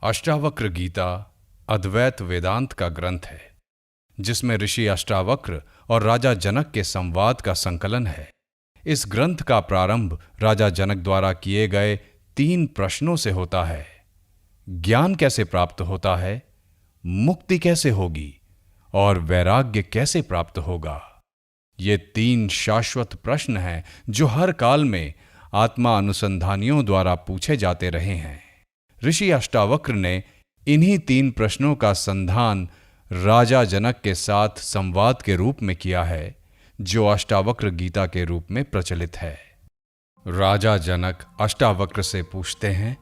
अष्टावक्र गीता अद्वैत वेदांत का ग्रंथ है, जिसमें ऋषि अष्टावक्र और राजा जनक के संवाद का संकलन है। इस ग्रंथ का प्रारंभ राजा जनक द्वारा किए गए 3 प्रश्नों से होता है। ज्ञान कैसे प्राप्त होता है, मुक्ति कैसे होगी और वैराग्य कैसे प्राप्त होगा। ये 3 शाश्वत प्रश्न हैं जो हर काल में आत्मा अनुसंधानियों द्वारा पूछे जाते रहे हैं। ऋषि अष्टावक्र ने इन्हीं 3 प्रश्नों का संधान राजा जनक के साथ संवाद के रूप में किया है, जो अष्टावक्र गीता के रूप में प्रचलित है। राजा जनक अष्टावक्र से पूछते हैं,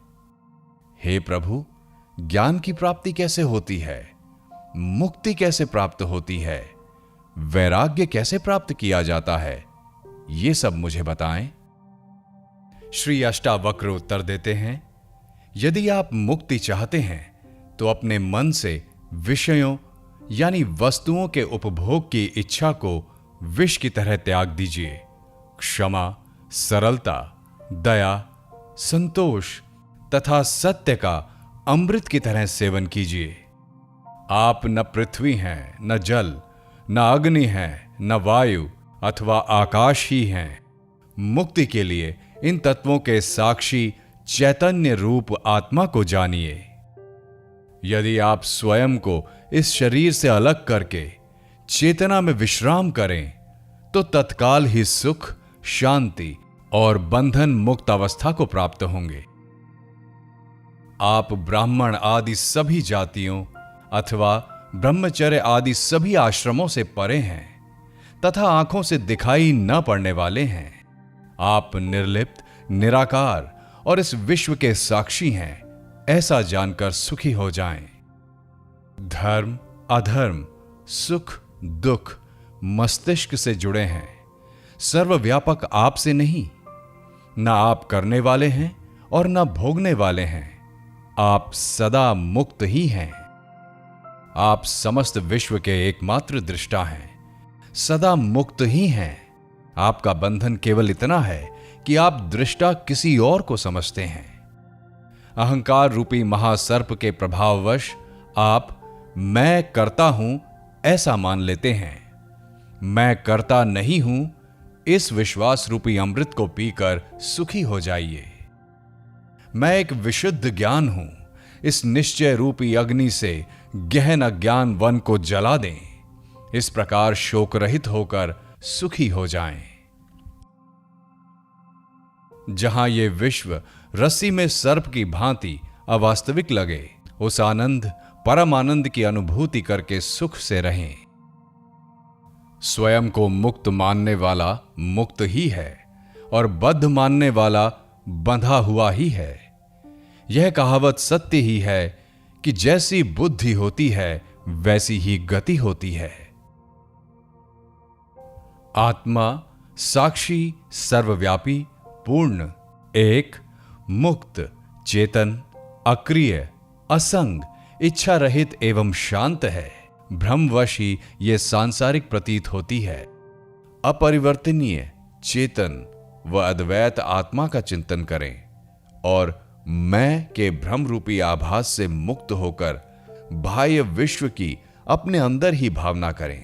हे प्रभु, ज्ञान की प्राप्ति कैसे होती है, मुक्ति कैसे प्राप्त होती है, वैराग्य कैसे प्राप्त किया जाता है, ये सब मुझे बताएं। श्री अष्टावक्र उत्तर देते हैं, यदि आप मुक्ति चाहते हैं तो अपने मन से विषयों यानी वस्तुओं के उपभोग की इच्छा को विष की तरह त्याग दीजिए। क्षमा, सरलता, दया, संतोष तथा सत्य का अमृत की तरह सेवन कीजिए। आप न पृथ्वी हैं, न जल, न अग्नि हैं, न वायु अथवा आकाश ही हैं। मुक्ति के लिए इन तत्वों के साक्षी चैतन्य रूप आत्मा को जानिए। यदि आप स्वयं को इस शरीर से अलग करके चेतना में विश्राम करें तो तत्काल ही सुख, शांति और बंधन मुक्त अवस्था को प्राप्त होंगे। आप ब्राह्मण आदि सभी जातियों अथवा ब्रह्मचर्य आदि सभी आश्रमों से परे हैं तथा आंखों से दिखाई न पड़ने वाले हैं। आप निर्लिप्त, निराकार और इस विश्व के साक्षी हैं, ऐसा जानकर सुखी हो जाएं। धर्म, अधर्म, सुख, दुख मस्तिष्क से जुड़े हैं, सर्वव्यापक आपसे नहीं। न आप करने वाले हैं और न भोगने वाले हैं। आप सदा मुक्त ही हैं। आप समस्त विश्व के एकमात्र दृष्टा हैं, सदा मुक्त ही हैं। आपका बंधन केवल इतना है कि आप दृष्टा किसी और को समझते हैं। अहंकार रूपी महासर्प के प्रभाववश आप मैं करता हूं ऐसा मान लेते हैं। मैं करता नहीं हूं, इस विश्वास रूपी अमृत को पीकर सुखी हो जाइए। मैं एक विशुद्ध ज्ञान हूं, इस निश्चय रूपी अग्नि से गहन अज्ञान वन को जला दें। इस प्रकार शोक रहित होकर सुखी हो जाएं। जहां ये विश्व रस्सी में सर्प की भांति अवास्तविक लगे, उस आनंद, परम आनंद की अनुभूति करके सुख से रहें। स्वयं को मुक्त मानने वाला मुक्त ही है और बद्ध मानने वाला बंधा हुआ ही है। यह कहावत सत्य ही है कि जैसी बुद्धि होती है वैसी ही गति होती है। आत्मा साक्षी, सर्वव्यापी, पूर्ण, एक, मुक्त, चेतन, अक्रिय, असंग, इच्छा रहित एवं शांत है। भ्रमवश ही यह सांसारिक प्रतीत होती है। अपरिवर्तनीय, चेतन व अद्वैत आत्मा का चिंतन करें और मैं के भ्रम रूपी आभास से मुक्त होकर बाह्य विश्व की अपने अंदर ही भावना करें।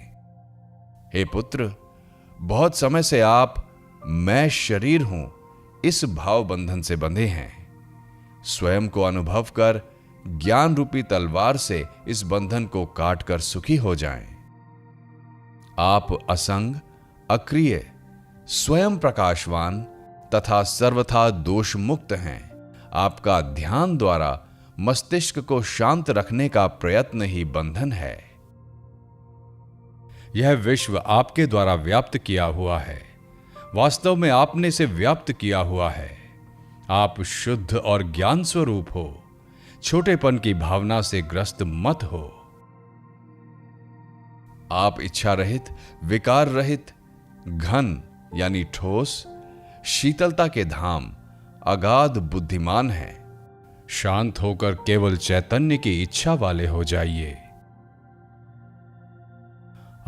हे पुत्र, बहुत समय से आप मैं शरीर हूं इस भाव बंधन से बंधे हैं। स्वयं को अनुभव कर ज्ञान रूपी तलवार से इस बंधन को काटकर सुखी हो जाएं। आप असंग, अक्रिय, स्वयं प्रकाशवान तथा सर्वथा दोष मुक्त हैं। आपका ध्यान द्वारा मस्तिष्क को शांत रखने का प्रयत्न ही बंधन है। यह विश्व आपके द्वारा व्याप्त किया हुआ है, वास्तव में आपने इसे व्याप्त किया हुआ है। आप शुद्ध और ज्ञान स्वरूप हो, छोटेपन की भावना से ग्रस्त मत हो। आप इच्छा रहित, विकार रहित, घन यानी ठोस, शीतलता के धाम, अगाध बुद्धिमान हैं। शांत होकर केवल चैतन्य की इच्छा वाले हो जाइए।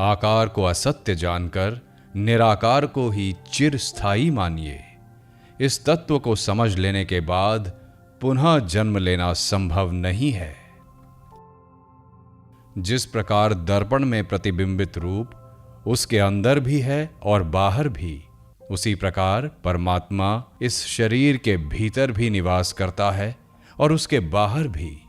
आकार को असत्य जानकर निराकार को ही चिरस्थायी मानिए। इस तत्व को समझ लेने के बाद पुनः जन्म लेना संभव नहीं है। जिस प्रकार दर्पण में प्रतिबिंबित रूप उसके अंदर भी है और बाहर भी, उसी प्रकार परमात्मा इस शरीर के भीतर भी निवास करता है और उसके बाहर भी।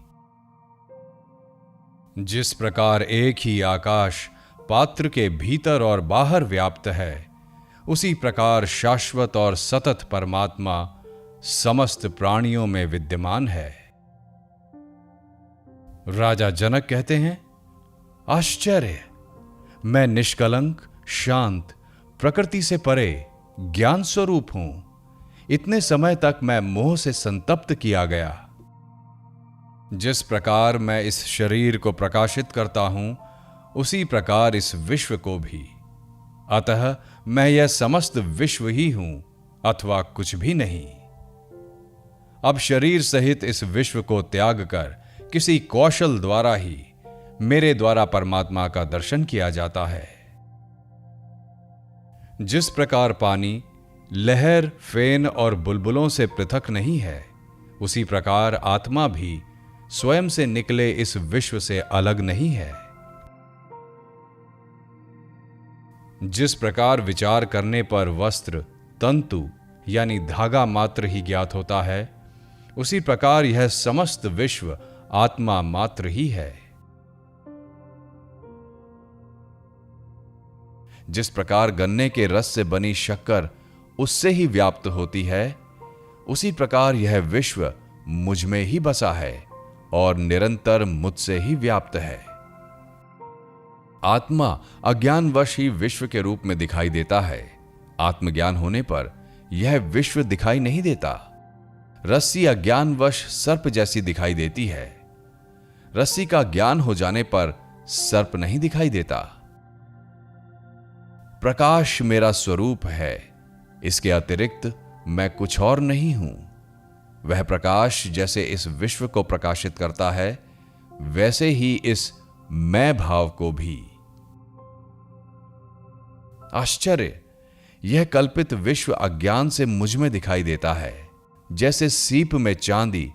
जिस प्रकार एक ही आकाश पात्र के भीतर और बाहर व्याप्त है, उसी प्रकार शाश्वत और सतत परमात्मा समस्त प्राणियों में विद्यमान है। राजा जनक कहते हैं, आश्चर्य! मैं निष्कलंक, शांत, प्रकृति से परे ज्ञान स्वरूप हूं। इतने समय तक मैं मोह से संतप्त किया गया। जिस प्रकार मैं इस शरीर को प्रकाशित करता हूं, उसी प्रकार इस विश्व को भी। अतः मैं यह समस्त विश्व ही हूं अथवा कुछ भी नहीं। अब शरीर सहित इस विश्व को त्याग कर किसी कौशल द्वारा ही मेरे द्वारा परमात्मा का दर्शन किया जाता है। जिस प्रकार पानी लहर, फेन और बुलबुलों से पृथक नहीं है, उसी प्रकार आत्मा भी स्वयं से निकले इस विश्व से अलग नहीं है। जिस प्रकार विचार करने पर वस्त्र, तंतु यानी धागा मात्र ही ज्ञात होता है, उसी प्रकार यह समस्त विश्व आत्मा मात्र ही है। जिस प्रकार गन्ने के रस से बनी शक्कर उससे ही व्याप्त होती है, उसी प्रकार यह विश्व मुझ में ही बसा है और निरंतर मुझसे ही व्याप्त है। आत्मा अज्ञानवश ही विश्व के रूप में दिखाई देता है। आत्मज्ञान होने पर यह विश्व दिखाई नहीं देता। रस्सी अज्ञानवश सर्प जैसी दिखाई देती है। रस्सी का ज्ञान हो जाने पर सर्प नहीं दिखाई देता। प्रकाश मेरा स्वरूप है, इसके अतिरिक्त मैं कुछ और नहीं हूं। वह प्रकाश जैसे इस विश्व को प्रकाशित करता है, वैसे ही इस मैं भाव को भी। आश्चर्य! यह कल्पित विश्व अज्ञान से मुझ में दिखाई देता है, जैसे सीप में चांदी,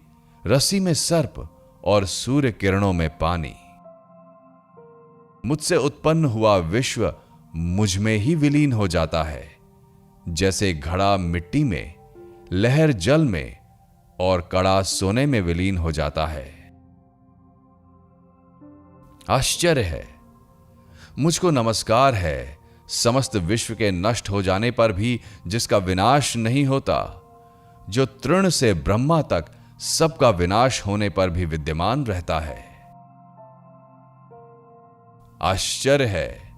रस्सी में सर्प और सूर्य किरणों में पानी। मुझसे उत्पन्न हुआ विश्व मुझ में ही विलीन हो जाता है, जैसे घड़ा मिट्टी में, लहर जल में और कड़ा सोने में विलीन हो जाता है। आश्चर्य है! मुझको नमस्कार है, समस्त विश्व के नष्ट हो जाने पर भी जिसका विनाश नहीं होता, जो तृण से ब्रह्मा तक सबका विनाश होने पर भी विद्यमान रहता है। आश्चर्य है!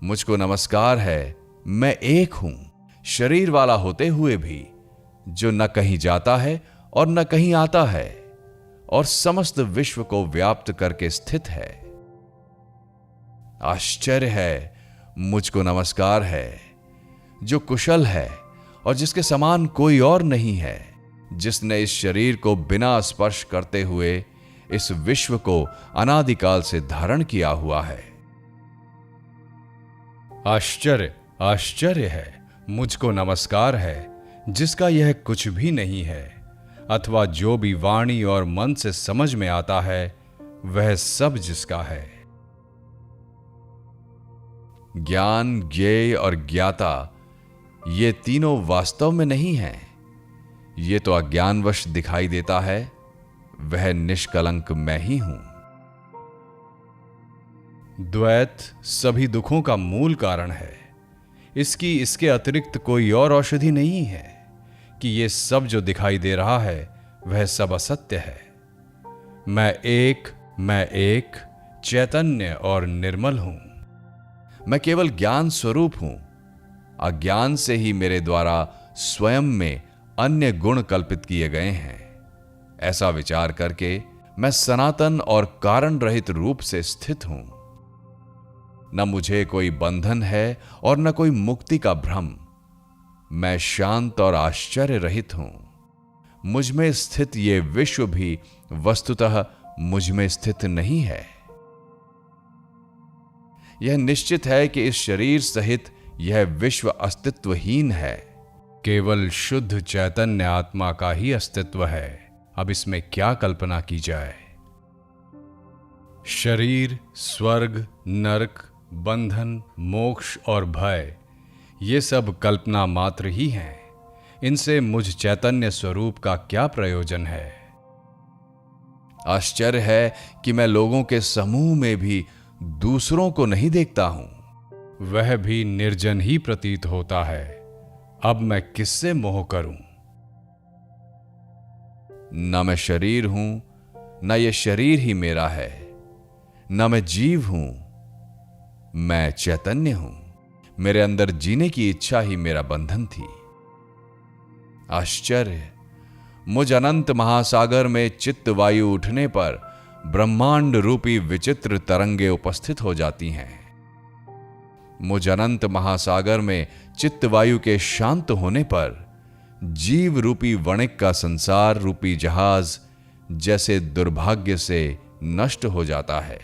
मुझको नमस्कार है, मैं एक हूं, शरीर वाला होते हुए भी, जो न कहीं जाता है और न कहीं आता है और समस्त विश्व को व्याप्त करके स्थित है। आश्चर्य है! मुझको नमस्कार है, जो कुशल है और जिसके समान कोई और नहीं है, जिसने इस शरीर को बिना स्पर्श करते हुए इस विश्व को अनादिकाल से धारण किया हुआ है। आश्चर्य! आश्चर्य है! मुझको नमस्कार है, जिसका यह कुछ भी नहीं है अथवा जो भी वाणी और मन से समझ में आता है, वह सब जिसका है। ज्ञान, ज्ञेय और ज्ञाता ये तीनों वास्तव में नहीं हैं। ये तो अज्ञानवश दिखाई देता है। वह निष्कलंक मैं ही हूं। द्वैत सभी दुखों का मूल कारण है। इसके अतिरिक्त कोई और औषधि नहीं है कि ये सब जो दिखाई दे रहा है वह सब असत्य है। मैं एक चैतन्य और निर्मल हूं। मैं केवल ज्ञान स्वरूप हूं। अज्ञान से ही मेरे द्वारा स्वयं में अन्य गुण कल्पित किए गए हैं। ऐसा विचार करके मैं सनातन और कारण रहित रूप से स्थित हूं। न मुझे कोई बंधन है और न कोई मुक्ति का भ्रम। मैं शांत और आश्चर्य रहित हूं। मुझ में स्थित ये विश्व भी वस्तुतः मुझ में स्थित नहीं है। यह निश्चित है कि इस शरीर सहित यह विश्व अस्तित्वहीन है। केवल शुद्ध चैतन्य आत्मा का ही अस्तित्व है, अब इसमें क्या कल्पना की जाए। शरीर, स्वर्ग, नरक, बंधन, मोक्ष और भय, ये सब कल्पना मात्र ही हैं। इनसे मुझ चैतन्य स्वरूप का क्या प्रयोजन है। आश्चर्य है कि मैं लोगों के समूह में भी दूसरों को नहीं देखता हूं। वह भी निर्जन ही प्रतीत होता है। अब मैं किससे मोह करूं। न मैं शरीर हूं, न यह शरीर ही मेरा है, न मैं जीव हूं, मैं चैतन्य हूं। मेरे अंदर जीने की इच्छा ही मेरा बंधन थी। आश्चर्य, मुझ अनंत महासागर में चित्त वायु उठने पर ब्रह्मांड रूपी विचित्र तरंगे उपस्थित हो जाती हैं। मुझ अनंत महासागर में चित्त वायु के शांत होने पर जीव रूपी वणिक का संसार रूपी जहाज जैसे दुर्भाग्य से नष्ट हो जाता है।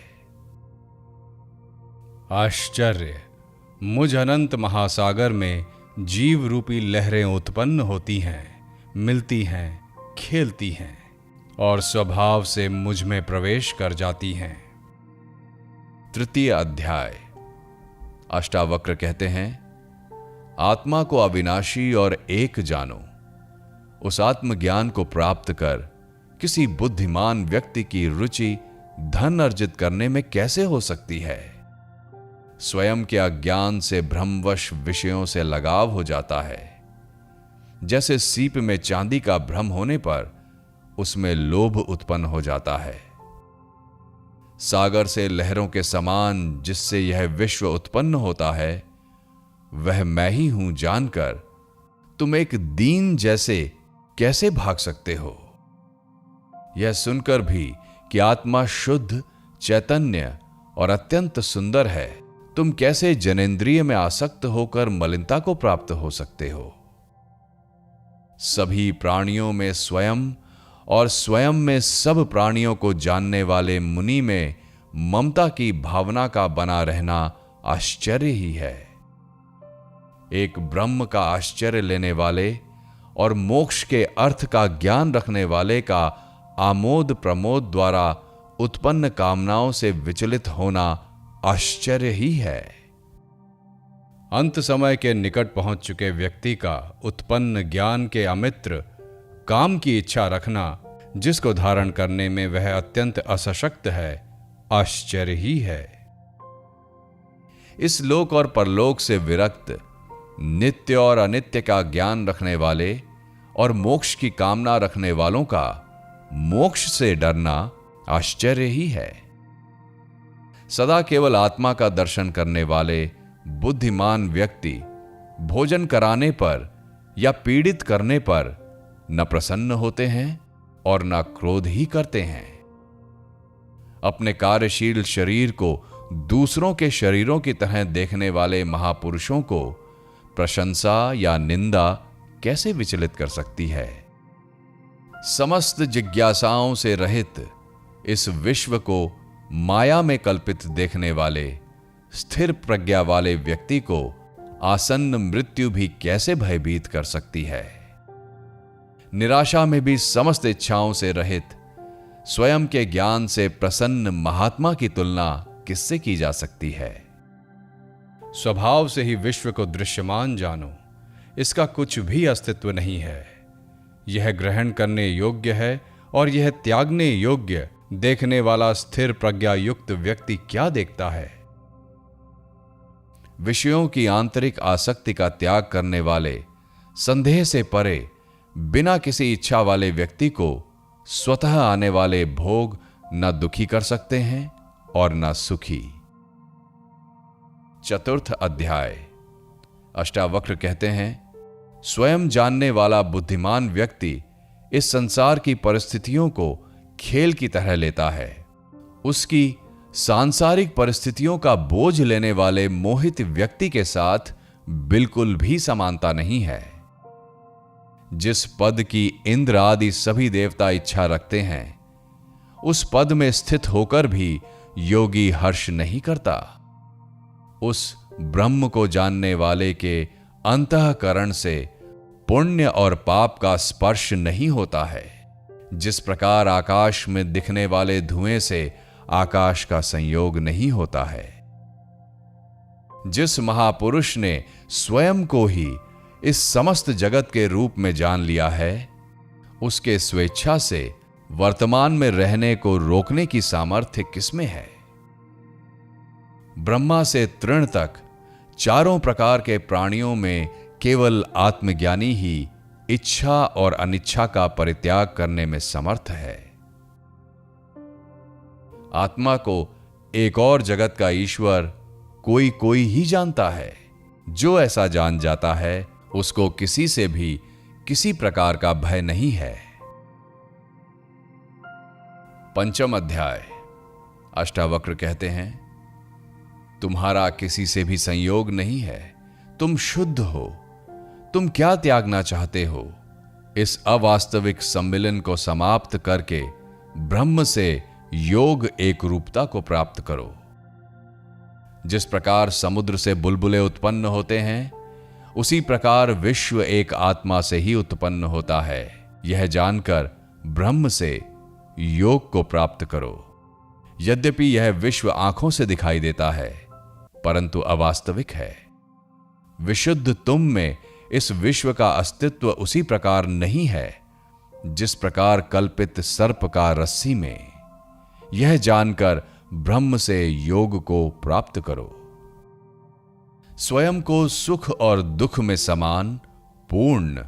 आश्चर्य, मुझ अनंत महासागर में जीव रूपी लहरें उत्पन्न होती हैं, मिलती हैं, खेलती हैं और स्वभाव से मुझ में प्रवेश कर जाती हैं। तृतीय अध्याय। अष्टावक्र कहते हैं, आत्मा को अविनाशी और एक जानो। उस आत्मज्ञान को प्राप्त कर किसी बुद्धिमान व्यक्ति की रुचि धन अर्जित करने में कैसे हो सकती है। स्वयं के अज्ञान से भ्रमवश विषयों से लगाव हो जाता है। जैसे सीप में चांदी का भ्रम होने पर उसमें लोभ उत्पन्न हो जाता है। सागर से लहरों के समान जिससे यह विश्व उत्पन्न होता है, वह मैं ही हूं जानकर तुम एक दीन जैसे कैसे भाग सकते हो। यह सुनकर भी कि आत्मा शुद्ध, चैतन्य और अत्यंत सुंदर है, तुम कैसे जनेंद्रिय में आसक्त होकर मलिनता को प्राप्त हो सकते हो। सभी प्राणियों में स्वयं और स्वयं में सब प्राणियों को जानने वाले मुनि में ममता की भावना का बना रहना आश्चर्य ही है। एक ब्रह्म का आश्चर्य लेने वाले और मोक्ष के अर्थ का ज्ञान रखने वाले का आमोद प्रमोद द्वारा उत्पन्न कामनाओं से विचलित होना आश्चर्य ही है। अंत समय के निकट पहुंच चुके व्यक्ति का उत्पन्न ज्ञान के अमित्र काम की इच्छा रखना, जिसको धारण करने में वह अत्यंत असशक्त है, आश्चर्य ही है। इस लोक और परलोक से विरक्त, नित्य और अनित्य का ज्ञान रखने वाले और मोक्ष की कामना रखने वालों का मोक्ष से डरना आश्चर्य ही है। सदा केवल आत्मा का दर्शन करने वाले बुद्धिमान व्यक्ति भोजन कराने पर या पीड़ित करने पर न प्रसन्न होते हैं और न क्रोध ही करते हैं। अपने कार्यशील शरीर को दूसरों के शरीरों की तरह देखने वाले महापुरुषों को प्रशंसा या निंदा कैसे विचलित कर सकती है। समस्त जिज्ञासाओं से रहित इस विश्व को माया में कल्पित देखने वाले स्थिर प्रज्ञा वाले व्यक्ति को आसन्न मृत्यु भी कैसे भयभीत कर सकती है। निराशा में भी समस्त इच्छाओं से रहित स्वयं के ज्ञान से प्रसन्न महात्मा की तुलना किससे की जा सकती है। स्वभाव से ही विश्व को दृश्यमान जानो, इसका कुछ भी अस्तित्व नहीं है। यह ग्रहण करने योग्य है और यह त्यागने योग्य। देखने वाला स्थिर प्रज्ञा युक्त व्यक्ति क्या देखता है। विषयों की आंतरिक आसक्ति का त्याग करने वाले, संदेह से परे, बिना किसी इच्छा वाले व्यक्ति को स्वतः आने वाले भोग न दुखी कर सकते हैं और न सुखी। चतुर्थ अध्याय। अष्टावक्र कहते हैं, स्वयं जानने वाला बुद्धिमान व्यक्ति इस संसार की परिस्थितियों को खेल की तरह लेता है। उसकी सांसारिक परिस्थितियों का बोझ लेने वाले मोहित व्यक्ति के साथ बिल्कुल भी समानता नहीं है। जिस पद की इंद्र आदि सभी देवता इच्छा रखते हैं, उस पद में स्थित होकर भी योगी हर्ष नहीं करता। उस ब्रह्म को जानने वाले के अंतःकरण से पुण्य और पाप का स्पर्श नहीं होता है। जिस प्रकार आकाश में दिखने वाले धुएं से आकाश का संयोग नहीं होता है, जिस महापुरुष ने स्वयं को ही इस समस्त जगत के रूप में जान लिया है, उसके स्वेच्छा से वर्तमान में रहने को रोकने की सामर्थ्य किसमें है? ब्रह्मा से तृण तक चारों प्रकार के प्राणियों में केवल आत्मज्ञानी ही इच्छा और अनिच्छा का परित्याग करने में समर्थ है। आत्मा को एक और जगत का ईश्वर कोई कोई ही जानता है। जो ऐसा जान जाता है उसको किसी से भी किसी प्रकार का भय नहीं है। पंचम अध्याय। अष्टावक्र कहते हैं, तुम्हारा किसी से भी संयोग नहीं है, तुम शुद्ध हो, तुम क्या त्यागना चाहते हो? इस अवास्तविक सम्मिलन को समाप्त करके ब्रह्म से योग एक रूपता को प्राप्त करो। जिस प्रकार समुद्र से बुलबुले उत्पन्न होते हैं, उसी प्रकार विश्व एक आत्मा से ही उत्पन्न होता है। यह जानकर ब्रह्म से योग को प्राप्त करो। यद्यपि यह विश्व आंखों से दिखाई देता है, परंतु अवास्तविक है। विशुद्ध तुम में इस विश्व का अस्तित्व उसी प्रकार नहीं है जिस प्रकार कल्पित सर्प का रस्सी में। यह जानकर ब्रह्म से योग को प्राप्त करो। स्वयं को सुख और दुख में समान, पूर्ण,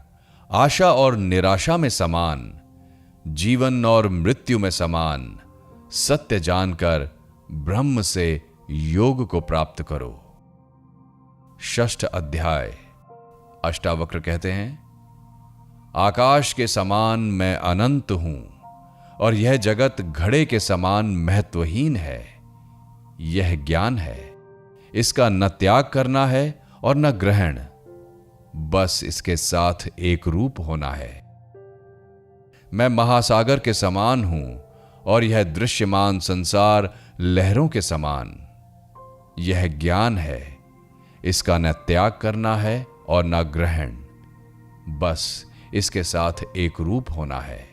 आशा और निराशा में समान, जीवन और मृत्यु में समान सत्य जानकर ब्रह्म से योग को प्राप्त करो। षष्ठ अध्याय। अष्टावक्र कहते हैं, आकाश के समान मैं अनंत हूं और यह जगत घड़े के समान महत्वहीन है। यह ज्ञान है, इसका न त्याग करना है और न ग्रहण, बस इसके साथ एक रूप होना है। मैं महासागर के समान हूं और यह दृश्यमान संसार लहरों के समान। यह ज्ञान है, इसका न त्याग करना है और न ग्रहण, बस इसके साथ एक रूप होना है।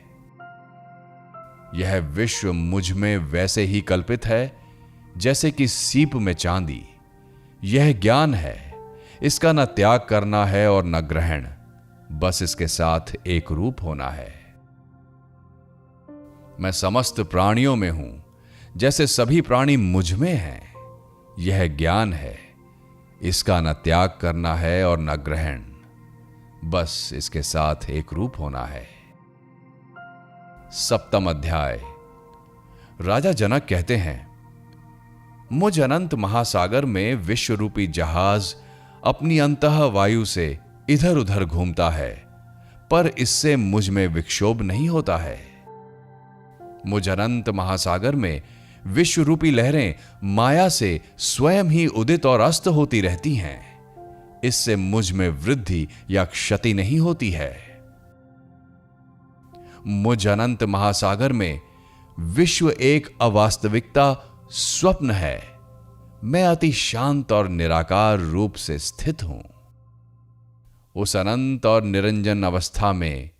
यह विश्व मुझ में वैसे ही कल्पित है जैसे कि सीप में चांदी। यह ज्ञान है, इसका न त्याग करना है और न ग्रहण, बस इसके साथ एक रूप होना है। मैं समस्त प्राणियों में हूं जैसे सभी प्राणी मुझ में हैं। यह ज्ञान है, इसका न त्याग करना है और न ग्रहण, बस इसके साथ एक रूप होना है। सप्तम अध्याय। राजा जनक कहते हैं, मुझ अनंत महासागर में विश्व रूपी जहाज अपनी अंतः वायु से इधर उधर घूमता है, पर इससे मुझ में विक्षोभ नहीं होता है। मुझ अनंत महासागर में विश्व रूपी लहरें माया से स्वयं ही उदित और अस्त होती रहती हैं। इससे मुझ में वृद्धि या क्षति नहीं होती है। मुझ अनंत महासागर में विश्व एक अवास्तविकता स्वप्न है। मैं अति शांत और निराकार रूप से स्थित हूं। उस अनंत और निरंजन अवस्था में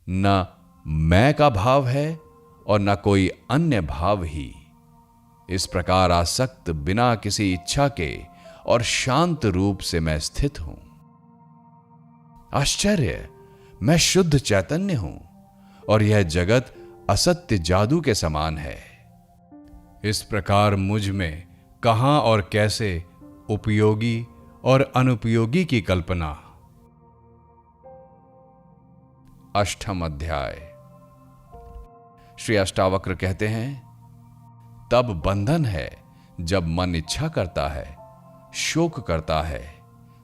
न मैं का भाव है और न कोई अन्य भाव ही। इस प्रकार आसक्त बिना किसी इच्छा के और शांत रूप से मैं स्थित हूं। आश्चर्य, मैं शुद्ध चैतन्य हूं और यह जगत असत्य जादू के समान है। इस प्रकार मुझ में कहां और कैसे उपयोगी और अनुपयोगी की कल्पना। अष्टम अध्याय। श्री अष्टावक्र कहते हैं, तब बंधन है जब मन इच्छा करता है, शोक करता है,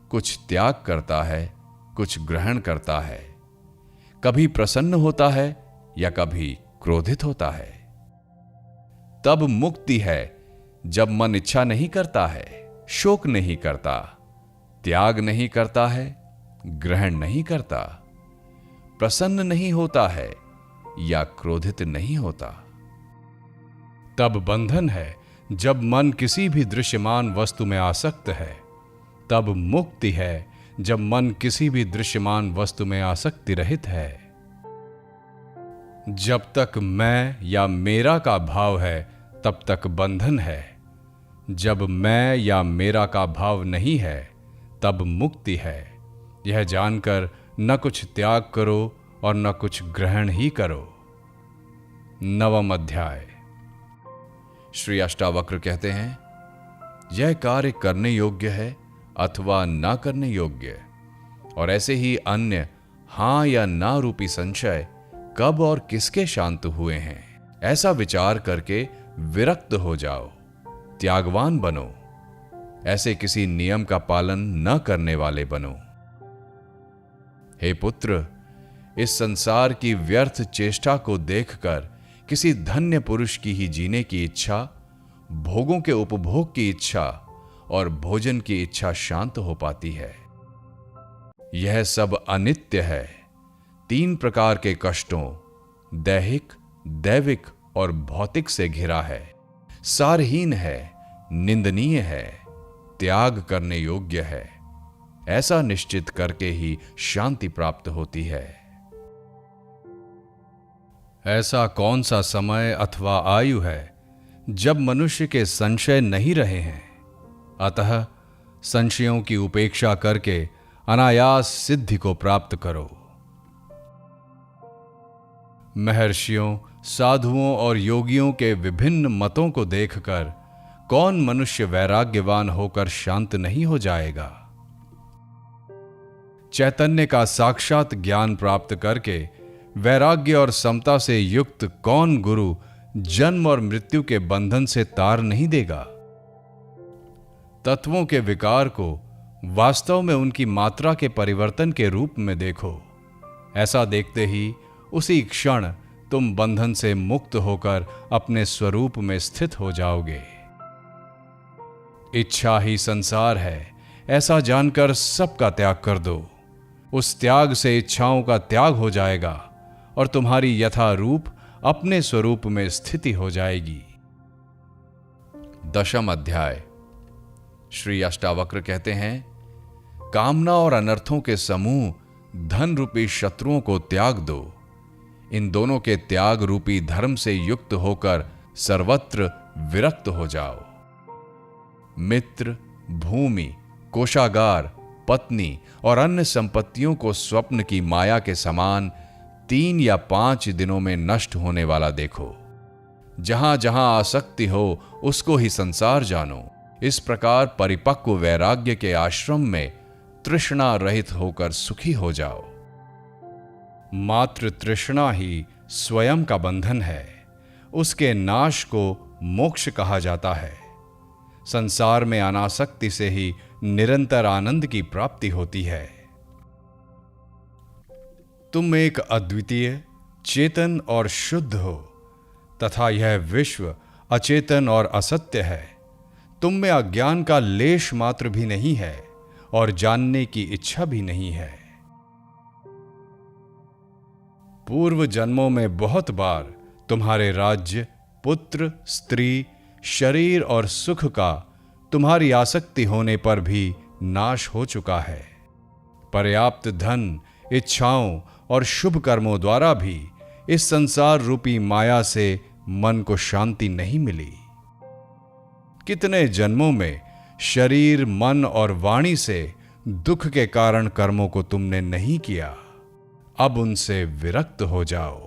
कुछ त्याग करता है, कुछ ग्रहण करता है, कभी प्रसन्न होता है या कभी क्रोधित होता है। तब मुक्ति है जब मन इच्छा नहीं करता है, शोक नहीं करता, त्याग नहीं करता है, ग्रहण नहीं करता, प्रसन्न नहीं होता है या क्रोधित नहीं होता। तब बंधन है जब मन किसी भी दृश्यमान वस्तु में आसक्त है। तब मुक्ति है जब मन किसी भी दृश्यमान वस्तु में आसक्ति रहित है। जब तक मैं या मेरा का भाव है तब तक बंधन है। जब मैं या मेरा का भाव नहीं है तब मुक्ति है। यह जानकर न कुछ त्याग करो और न कुछ ग्रहण ही करो। 9वां अध्याय। श्री अष्टावक्र कहते हैं, यह कार्य करने योग्य है अथवा ना करने योग्य, और ऐसे ही अन्य हां या ना रूपी संशय कब और किसके शांत हुए हैं, ऐसा विचार करके विरक्त हो जाओ, त्यागवान बनो। ऐसे किसी नियम का पालन न करने वाले बनो। हे पुत्र, इस संसार की व्यर्थ चेष्टा को देखकर किसी धन्य पुरुष की ही जीने की इच्छा, भोगों के उपभोग की इच्छा और भोजन की इच्छा शांत हो पाती है। यह सब अनित्य है। 3 प्रकार के कष्टों, दैहिक, दैविक और भौतिक से घिरा है। सारहीन है, निंदनीय है, त्याग करने योग्य है। ऐसा निश्चित करके ही शांति प्राप्त होती है। ऐसा कौन सा समय अथवा आयु है जब मनुष्य के संशय नहीं रहे हैं? अतः संशयों की उपेक्षा करके अनायास सिद्धि को प्राप्त करो। महर्षियों, साधुओं और योगियों के विभिन्न मतों को देखकर कौन मनुष्य वैराग्यवान होकर शांत नहीं हो जाएगा? चैतन्य का साक्षात ज्ञान प्राप्त करके वैराग्य और समता से युक्त कौन गुरु जन्म और मृत्यु के बंधन से तार नहीं देगा? तत्वों के विकार को वास्तव में उनकी मात्रा के परिवर्तन के रूप में देखो। ऐसा देखते ही उसी क्षण तुम बंधन से मुक्त होकर अपने स्वरूप में स्थित हो जाओगे। इच्छा ही संसार है, ऐसा जानकर सबका त्याग कर दो। उस त्याग से इच्छाओं का त्याग हो जाएगा और तुम्हारी यथा रूप अपने स्वरूप में स्थिति हो जाएगी। 10वां अध्याय। श्री अष्टावक्र कहते हैं, कामना और अनर्थों के समूह धन रूपी शत्रुओं को त्याग दो। इन दोनों के त्याग रूपी धर्म से युक्त होकर सर्वत्र विरक्त हो जाओ। मित्र, भूमि, कोषागार, पत्नी और अन्य संपत्तियों को स्वप्न की माया के समान 3 या 5 दिनों में नष्ट होने वाला देखो। जहां जहां आसक्ति हो उसको ही संसार जानो। इस प्रकार परिपक्व वैराग्य के आश्रम में तृष्णा रहित होकर सुखी हो जाओ। मात्र तृष्णा ही स्वयं का बंधन है। उसके नाश को मोक्ष कहा जाता है। संसार में अनासक्ति से ही निरंतर आनंद की प्राप्ति होती है। तुम एक अद्वितीय, चेतन और शुद्ध हो तथा यह विश्व अचेतन और असत्य है। तुम में अज्ञान का लेश मात्र भी नहीं है और जानने की इच्छा भी नहीं है। पूर्व जन्मों में बहुत बार तुम्हारे राज्य, पुत्र, स्त्री, शरीर और सुख का तुम्हारी आसक्ति होने पर भी नाश हो चुका है। पर्याप्त धन, इच्छाओं और शुभ कर्मों द्वारा भी इस संसार रूपी माया से मन को शांति नहीं मिली। कितने जन्मों में शरीर, मन और वाणी से दुख के कारण कर्मों को तुमने नहीं किया। अब उनसे विरक्त हो जाओ।